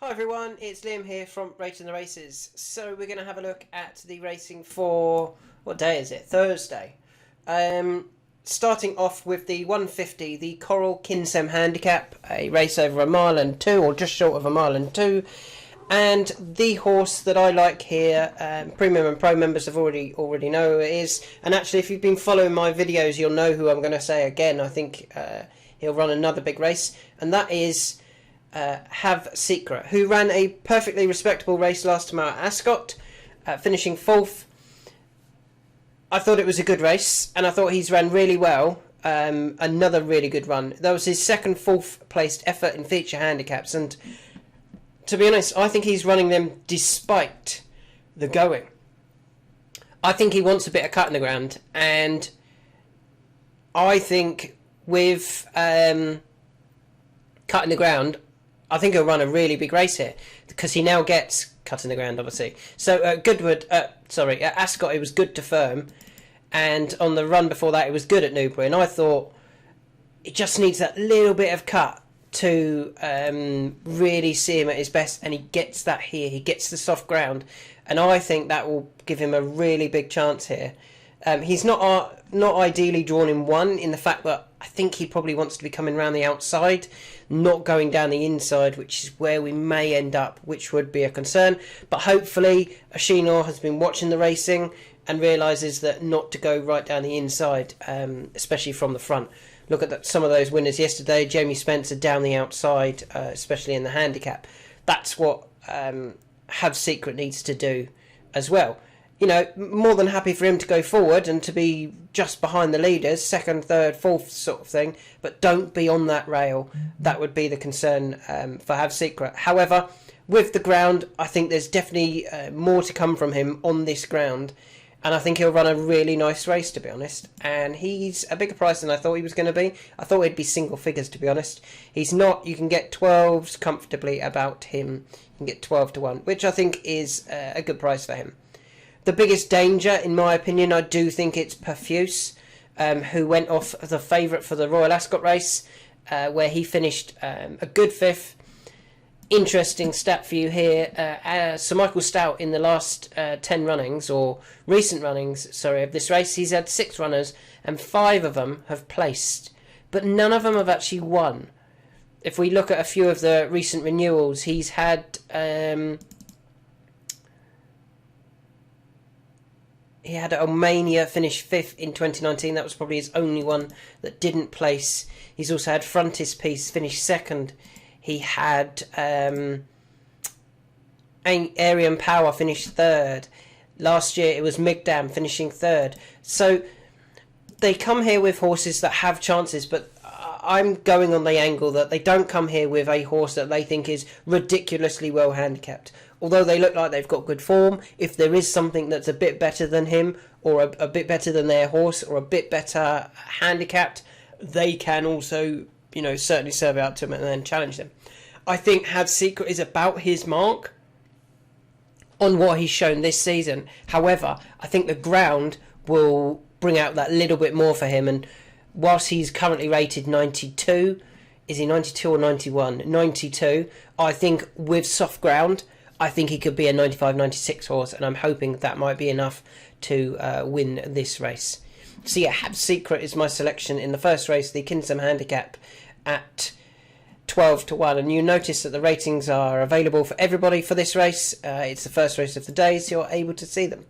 Hi everyone, it's Liam here from Rating the Races. So we're going to have a look at the racing for, what day is it? Thursday. Starting off with the 150, the Coral Kinsem Handicap, a race over a mile and two, or just short of a mile and two. And the horse that I like here, Premium and Pro members have already know who it is. And actually, if you've been following my videos, you'll know who I'm going to say again. I think he'll run another big race, and that is Have Secret, who ran a perfectly respectable race last time out at Ascot, finishing 4th. I thought it was a good race, and I thought he's ran really well. Another really good run. That was his second 4th placed effort in feature handicaps, and to be honest, I think he's running them despite the going. I think he wants a bit of cut in the ground, and I think with cut in the ground, I think he'll run a really big race here, because he now gets cut in the ground, obviously. So Goodwood, at Ascot, it was good to firm, and on the run before that, it was good at Newbury, and I thought it just needs that little bit of cut to really see him at his best, and he gets that here. He gets the soft ground, and I think that will give him a really big chance here. He's not ideally drawn in one, in the fact that I think he probably wants to be coming around the outside, not going down the inside, which is where we may end up, which would be a concern. But hopefully Ashino has been watching the racing and realises that not to go right down the inside, especially from the front. Look at some of those winners yesterday. Jamie Spencer down the outside, especially in the handicap. That's what Have Secret needs to do as well. You know, more than happy for him to go forward and to be just behind the leaders, 2nd, 3rd, 4th sort of thing, but don't be on that rail. That would be the concern for Have Secret. However, with the ground, I think there's definitely more to come from him on this ground, and I think he'll run a really nice race, to be honest. And he's a bigger price than I thought he was going to be. I thought he'd be single figures, to be honest. He's not. You can get 12s comfortably about him. You can get 12 to 1, which I think is a good price for him. The biggest danger, in my opinion, I do think it's Perfuse, who went off the favourite for the Royal Ascot race, where he finished a good 5th. Interesting stat for you here. Sir Michael Stout, in the last 10 runnings, or recent runnings, sorry, of this race, he's had 6 runners, and 5 of them have placed, but none of them have actually won. If we look at a few of the recent renewals, he's had... He had Omania finish 5th in 2019. That was probably his only one that didn't place. He's also had Frontispiece finish 2nd. He had Arian Power finish 3rd. Last year it was Migdam finishing 3rd. So they come here with horses that have chances, but I'm going on the angle that they don't come here with a horse that they think is ridiculously well handicapped. Although they look like they've got good form, if there is something that's a bit better than him, or a bit better than their horse, or a bit better handicapped, they can also, you know, certainly serve it up to him and then challenge them. I think Have Secret is about his mark on what he's shown this season. However, I think the ground will bring out that little bit more for him, and whilst he's currently rated 92, is he 92 or 91? 92. I think with soft ground, I think he could be a 95-96 horse, and I'm hoping that might be enough to win this race. So yeah, Have Secret is my selection in the first race, the Kinsem Handicap, at 12 to 1. And you notice that the ratings are available for everybody for this race. It's the first race of the day, so you're able to see them.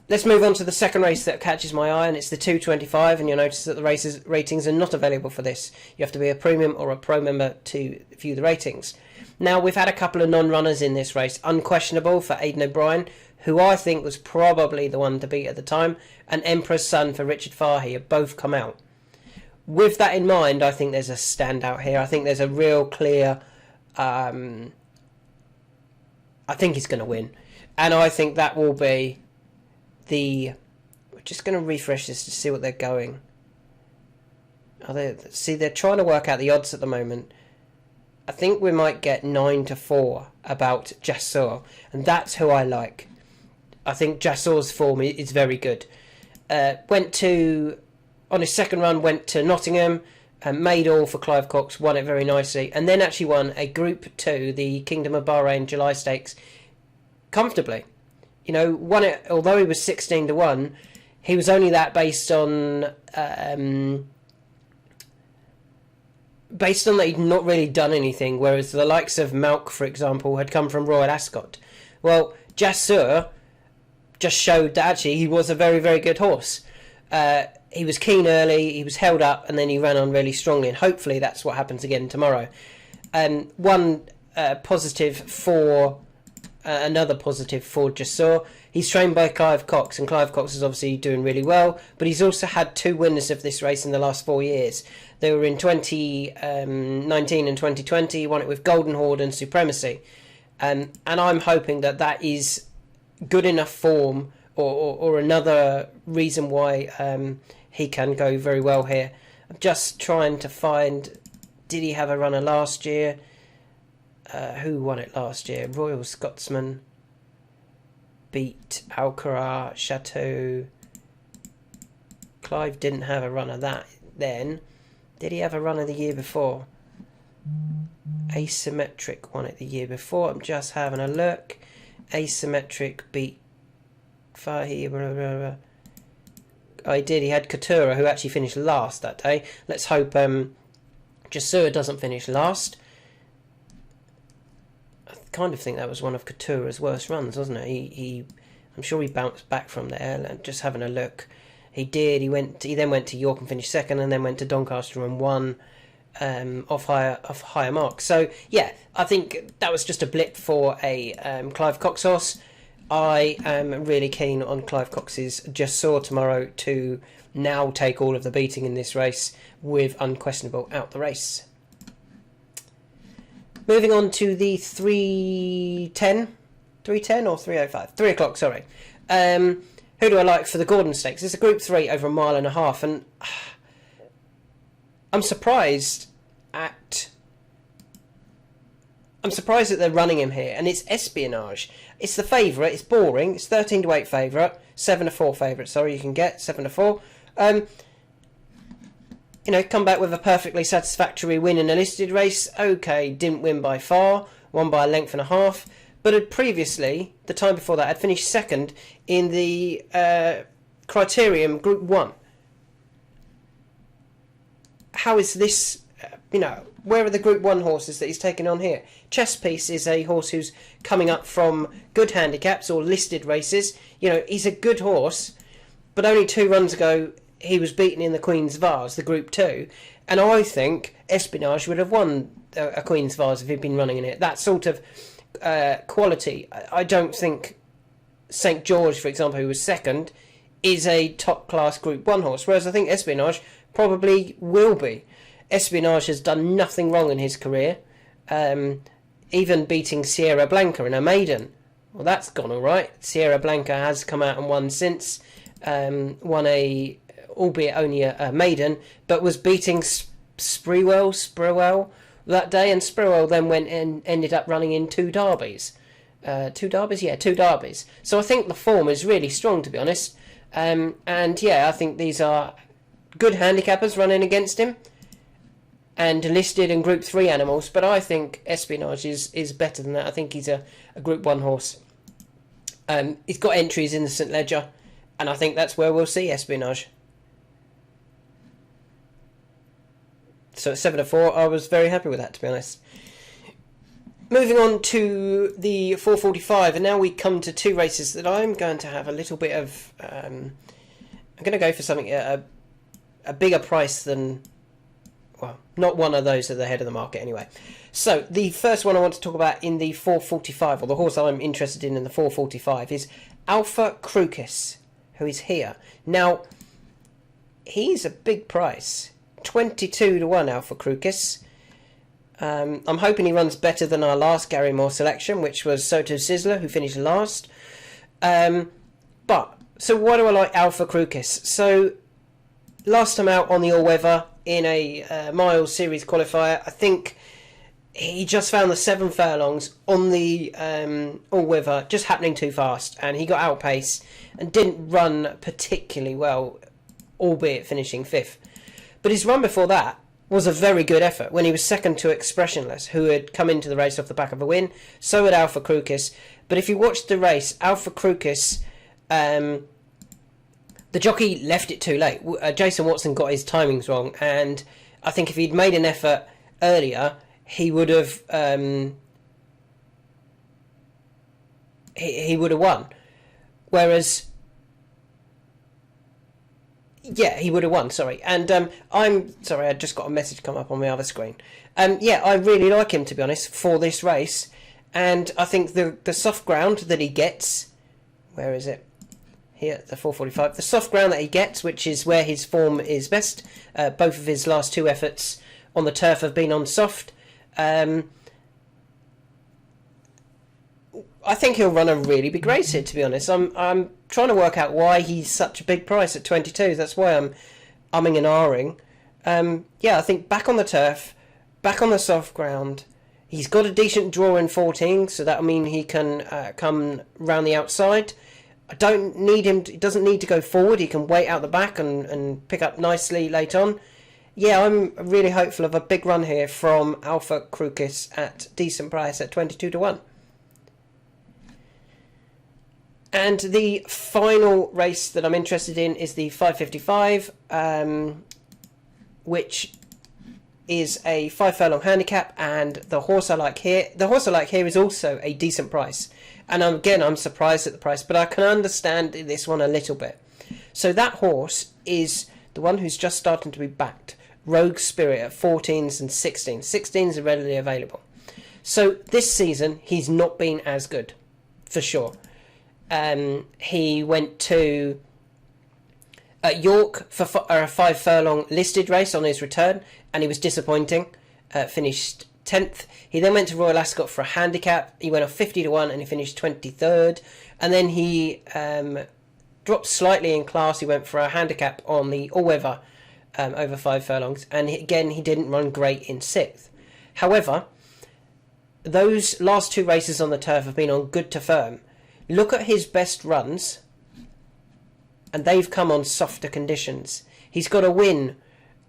Let's move on to the second race that catches my eye, and it's the 225, and you'll notice that the ratings are not available for this. You have to be a Premium or a Pro member to view the ratings. Now, we've had a couple of non-runners in this race. Unquestionable for Aidan O'Brien, who I think was probably the one to beat at the time, and Emperor's Son for Richard Fahey have both come out. With that in mind, I think there's a standout here. I think there's a real clear... I think he's going to win. And I think that will be the... We're just going to refresh this to see what they're going. See, they're trying to work out the odds at the moment. I think we might get 9 to 4 about Jassor, and that's who I like. I think Jassor's form is very good. On his second run, went to Nottingham, made all for Clive Cox, won it very nicely, and then actually won a Group 2, the Kingdom of Bahrain July Stakes, comfortably. You know, won it, although he was 16-1, he was only that based on that he'd not really done anything, whereas the likes of Malk, for example, had come from Royal Ascot. Well, Jassur just showed that actually he was a very, very good horse. He was keen early, he was held up, and then he ran on really strongly, and hopefully that's what happens again tomorrow. One positive for... another positive for Jassur. He's trained by Clive Cox, and Clive Cox is obviously doing really well, but he's also had 2 winners of this race in the last 4 years. They were in 2019 and 2020. He won it with Golden Horde and Supremacy. And I'm hoping that that is good enough form or another reason why he can go very well here. I'm just trying to find, did he have a runner last year? Who won it last year? Royal Scotsman beat Alcaraz, Chateau. Clive didn't have a runner that then. Did he have a runner the year before? Asymmetric won it the year before. I'm just having a look. Asymmetric beat Fahy. Oh, he did. He had Couture, who actually finished last that day. Let's hope Jassur doesn't finish last. I kind of think that was one of Couture's worst runs, wasn't it? I'm sure he bounced back from there. Just having a look. He did. He then went to York and finished second, and then went to Doncaster and won off higher marks. So yeah, I think that was just a blip for a Clive Cox horse. I am really keen on Clive Cox's Jassur tomorrow to now take all of the beating in this race with Unquestionable out the race. Moving on to the 3:10 or 3:05? 3 o'clock, sorry. Who do I like for the Gordon Stakes? It's a Group 3 over 1.5 miles, and I'm surprised that they're running him here, and it's Espionage. It's the favourite. It's boring. It's 13-8 favourite, 7-4 favourite. Sorry, you can get 7-4. Come back with a perfectly satisfactory win in a listed race. Okay, didn't win by far, won by a length and a half, but had previously, the time before that, had finished second in the Criterium Group 1. How is this, where are the Group 1 horses that he's taking on here? Chess Piece is a horse who's coming up from good handicaps or listed races. He's a good horse, but only 2 runs ago he was beaten in the Queen's Vase, the Group 2, and I think Espionage would have won a Queen's Vase if he'd been running in it. That sort of quality. I don't think St. George, for example, who was second, is a top-class Group 1 horse, whereas I think Espionage probably will be. Espionage has done nothing wrong in his career, even beating Sierra Blanca in a maiden. Well, that's gone all right. Sierra Blanca has come out and won since, won albeit only a maiden, but was beating Sprewell that day, and Sprewell then went and ended up running in 2 derbies. 2 derbies? Yeah, 2 derbies. So I think the form is really strong, to be honest. And yeah, I think these are good handicappers running against him, and listed in Group 3 animals, but I think Espionage is better than that. I think he's a Group 1 horse. He's got entries in the St. Ledger, and I think that's where we'll see Espionage. So at 7-4, I was very happy with that, to be honest. Moving on to the 4:45, and now we come to 2 races that I'm going to have a little bit of... I'm going to go for something at a bigger price than... Well, not one of those at the head of the market anyway. So, the first one I want to talk about in the 4:45, or the horse I'm interested in the 4:45, is Alpha Crucis, who is here. Now, he's a big price. 22-1 Alpha Crucis. I'm hoping he runs better than our last Gary Moore selection, which was Soto Sizzler, who finished last. So why do I like Alpha Crucis? So, last time out on the all-weather in a Miles Series qualifier, I think he just found the 7 furlongs on the all-weather just happening too fast, and he got outpaced and didn't run particularly well, albeit finishing 5th. But his run before that was a very good effort when he was second to Expressionless, who had come into the race off the back of a win. So had Alpha Crukis. But if you watched the race, Alpha Crukis, the jockey left it too late. Jason Watson got his timings wrong, and I think if he'd made an effort earlier, he would have he would have won. Whereas, yeah, he would have won, sorry. And I'm sorry, I just got a message come up on my other screen. Yeah, I really like him, to be honest, for this race. And I think the soft ground that he gets, where is it? Here, the 4:45. The soft ground that he gets, which is where his form is best. Both of his last two efforts on the turf have been on soft. I think he'll run a really big race here, to be honest. I'm trying to work out why he's such a big price at 22. That's why I'm umming and ahhing. Yeah, I think back on the turf, back on the soft ground. He's got a decent draw in 14, so that'll mean he can come round the outside. I don't need him. He doesn't need to go forward. He can wait out the back and pick up nicely late on. Yeah, I'm really hopeful of a big run here from Alpha Crukis at decent price at 22-1. And the final race that I'm interested in is the 5:55, which is a 5 furlong handicap, and the horse I like here is also a decent price. And I'm surprised at the price, but I can understand this one a little bit. So that horse is the one who's just starting to be backed, Rogue Spirit, at 14s and 16s. 16s are readily available. So this season he's not been as good, for sure. He went to York for a 5 furlong listed race on his return, and he was disappointing. Finished 10th. He then went to Royal Ascot for a handicap. He went off 50-1 and he finished 23rd. And then he dropped slightly in class. He went for a handicap on the all-weather over 5 furlongs. And again, he didn't run great in 6th. However, those last 2 races on the turf have been on good to firm. Look at his best runs, and they've come on softer conditions. He's got a win.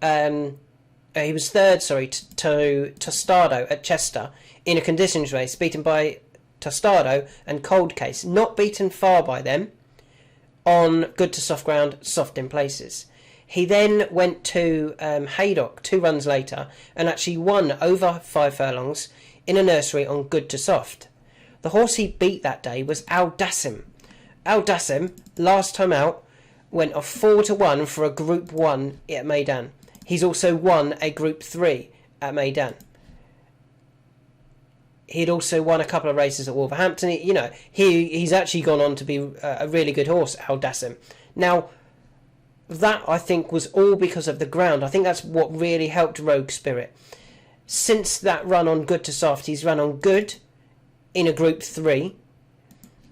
He was third, to Tostardo at Chester in a conditions race, beaten by Tostardo and Cold Case. Not beaten far by them on good to soft ground, soft in places. He then went to Haydock 2 runs later and actually won over 5 furlongs in a nursery on good to soft. The horse he beat that day was Aldassim. Aldassim, last time out, went off 4-1 for a Group 1 at Meydan. He's also won a Group 3 at Meydan. He'd also won a couple of races at Wolverhampton. He's actually gone on to be a really good horse, Aldassim. Now, that, I think, was all because of the ground. I think that's what really helped Rogue Spirit. Since that run on good to soft, he's run on good in a Group 3,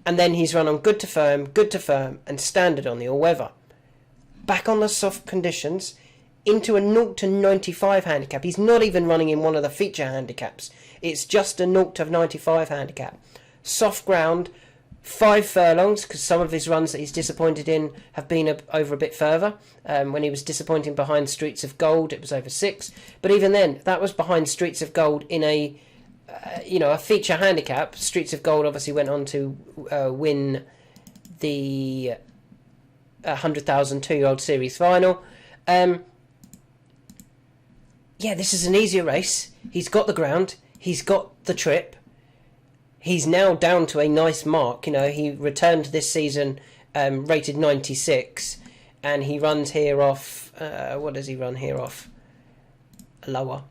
and then he's run on good to firm, and standard on the all-weather. Back on the soft conditions, into a 0-95 handicap. He's not even running in one of the feature handicaps. It's just a 0-95 handicap. Soft ground, 5 furlongs, because some of his runs that he's disappointed in have been over a bit further. When he was disappointing behind Streets of Gold, it was over 6. But even then, that was behind Streets of Gold in a feature handicap. Streets of Gold obviously went on to win the 100,000 2-year-old series final. Yeah, this is an easier race. He's got the ground. He's got the trip. He's now down to a nice mark. He returned this season rated 96, and he runs here off. What does he run here off? Lower.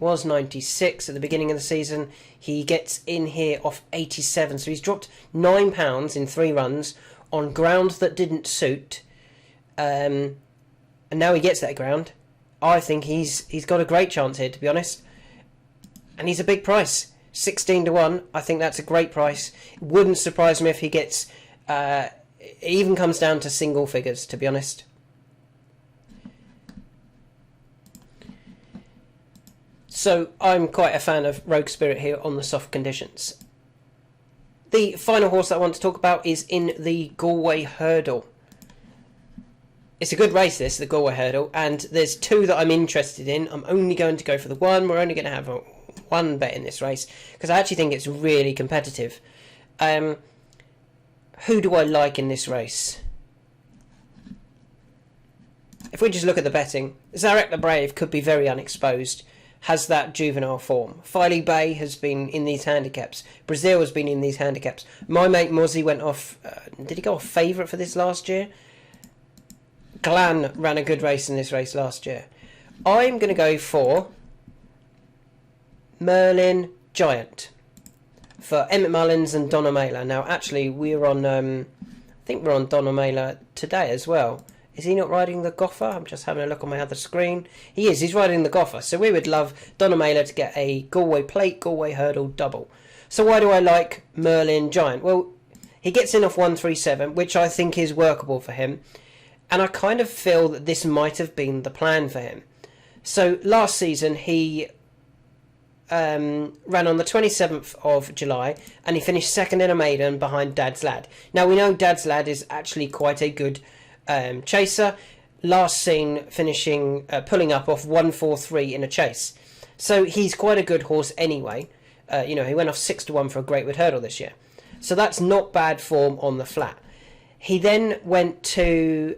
Was 96 at the beginning of the season. He gets in here off 87, so he's dropped £9 in 3 runs on ground that didn't suit, and now he gets that ground. I think he's got a great chance here, to be honest, and he's a big price, 16-1. I think that's a great price. It wouldn't surprise me if he gets it even comes down to single figures, to be honest. So I'm quite a fan of Rogue Spirit here on the soft conditions. The final horse that I want to talk about is in the Galway Hurdle. It's a good race, this, the Galway Hurdle, and there's two that I'm interested in. I'm only going to go for the one. We're only going to have one bet in this race because I actually think it's really competitive. Who do I like in this race? If we just look at the betting, Zarek the Brave could be very unexposed. Has that juvenile form. Filey Bay has been in these handicaps. Brazil has been in these handicaps. My mate Mozzie went off... did he go off favourite for this last year? Glan ran a good race in this race last year. I'm going to go for Merlin Giant for Emmett Mullins and Donna Mailer. Now, actually, we're on... I think we're on Donna Mailer today as well. Is he not riding the Goffer? I'm just having a look on my other screen. He is. He's riding the Goffer. So we would love Donna Mailer to get a Galway Plate, Galway Hurdle double. So why do I like Merlin Giant? Well, he gets in off 137, which I think is workable for him. And I kind of feel that this might have been the plan for him. So last season he ran on the 27th of July and he finished second in a maiden behind Dad's Lad. Now we know Dad's Lad is actually quite a good chaser. Last seen finishing pulling up off 143 in a chase. So he's quite a good horse anyway. He went off 6-1 for a Goodwood Hurdle this year. So that's not bad form on the flat. He then went to...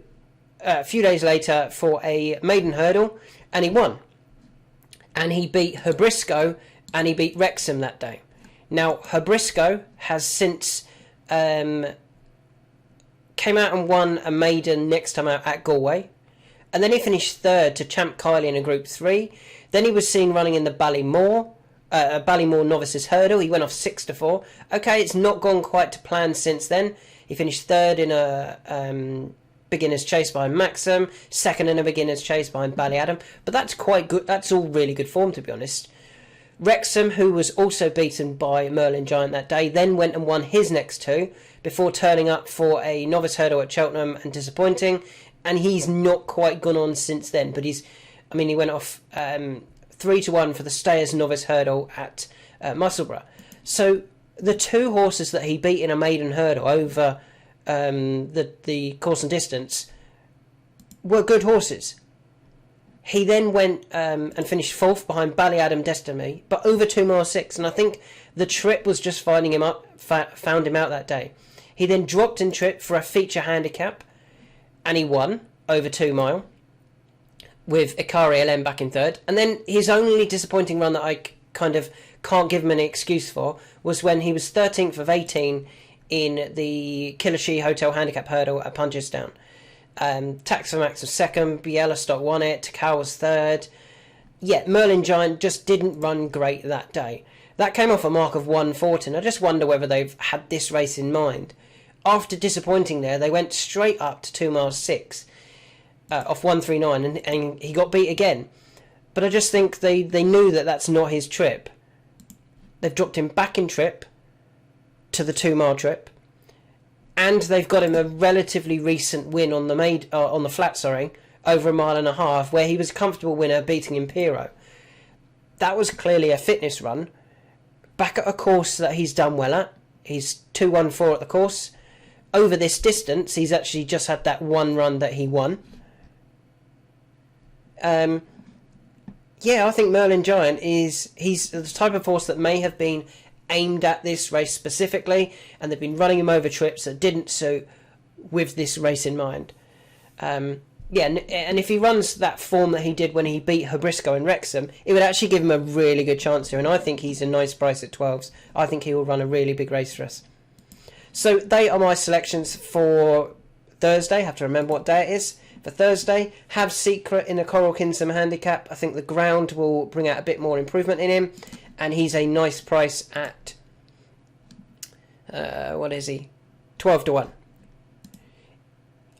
a few days later for a maiden hurdle and he won, and he beat Herbrisco and he beat Wrexham that day. Now Herbrisco has since came out and won a maiden next time out at Galway, and then he finished third to Champ Kiley in a Group 3. Then he was seen running in the Ballymore Novices Hurdle. He went off 6-4. Okay, it's not gone quite to plan since then. He finished third in a beginner's chase behind Maxim, second in a beginner's chase behind Ballyadam, but that's quite good. That's all really good form, to be honest. Wrexham, who was also beaten by Merlin Giant that day, then went and won his next two before turning up for a novice hurdle at Cheltenham and disappointing, and he's not quite gone on since then, but he went off 3-1 for the Stayers novice hurdle at Musselburgh. So the two horses that he beat in a maiden hurdle over the course and distance were good horses. He then went and finished fourth behind Ballyadam Destiny, but over 2 miles 6, and I think the trip was just found him out that day. He then dropped in trip for a feature handicap, and he won over 2 mile with Ikari LM back in third. And then his only disappointing run that I kind of can't give him any excuse for was when he was 13th of 18 in the Killashee Hotel Handicap Hurdle at Punchestown. Tax for Max was second, Bielefeld won it, Takao was third. Yeah, Merlin Giant just didn't run great that day. That came off a mark of 114. I just wonder whether they've had this race in mind. After disappointing there, they went straight up to 2 miles 6 off 139, and he got beat again. But I just think they knew that that's not his trip. They've dropped him back in trip to the 2 mile trip, and they've got him a relatively recent win on the flat, over 1.5 miles, where he was a comfortable winner beating Impero. That was clearly a fitness run back at a course that he's done well at. He's 2-1-4 at the course. Over this distance, he's actually just had that one run that he won. I think Merlin Giant he's the type of horse that may have been aimed at this race specifically, and they've been running him over trips that didn't suit with this race in mind. And if he runs that form that he did when he beat Herbrisco in Wrexham, it would actually give him a really good chance here, and I think he's a nice price at 12s. I think he will run a really big race for us. So they are my selections for Thursday. I have to remember what day it is. For Thursday, Have Secret in a Coral Kinsome handicap. I think the ground will bring out a bit more improvement in him, and he's a nice price at what is he? 12-1.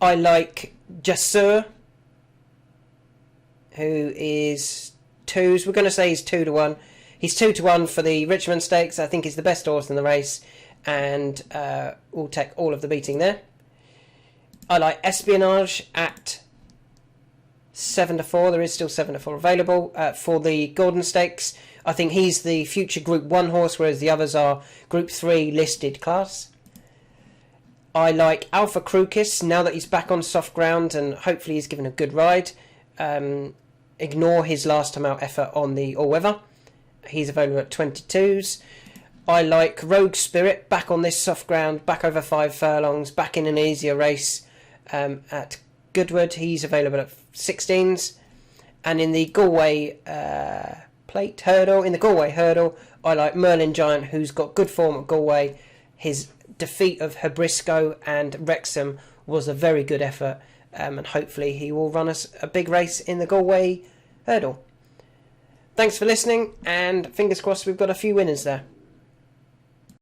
I like Jassur, who is twos. We're going to say he's 2-1. He's 2-1 for the Richmond Stakes. I think he's the best horse in the race, and will take all of the beating there. I like Espionage at 7-4. There is still 7-4 available for the Gordon Stakes. I think he's the future Group 1 horse, whereas the others are Group 3 listed class. I like Alpha Crucis now that he's back on soft ground, and hopefully he's given a good ride. Ignore his last time out effort on the all-weather. He's available at 22s. I like Rogue Spirit, back on this soft ground, back over 5 furlongs, back in an easier race at Goodwood. He's available at 16s. And in the Galway Hurdle, I like Merlin Giant, who's got good form at Galway. His defeat of Hebrisco and Wrexham was a very good effort, and hopefully he will run us a big race in the Galway Hurdle. Thanks for listening, and fingers crossed we've got a few winners there.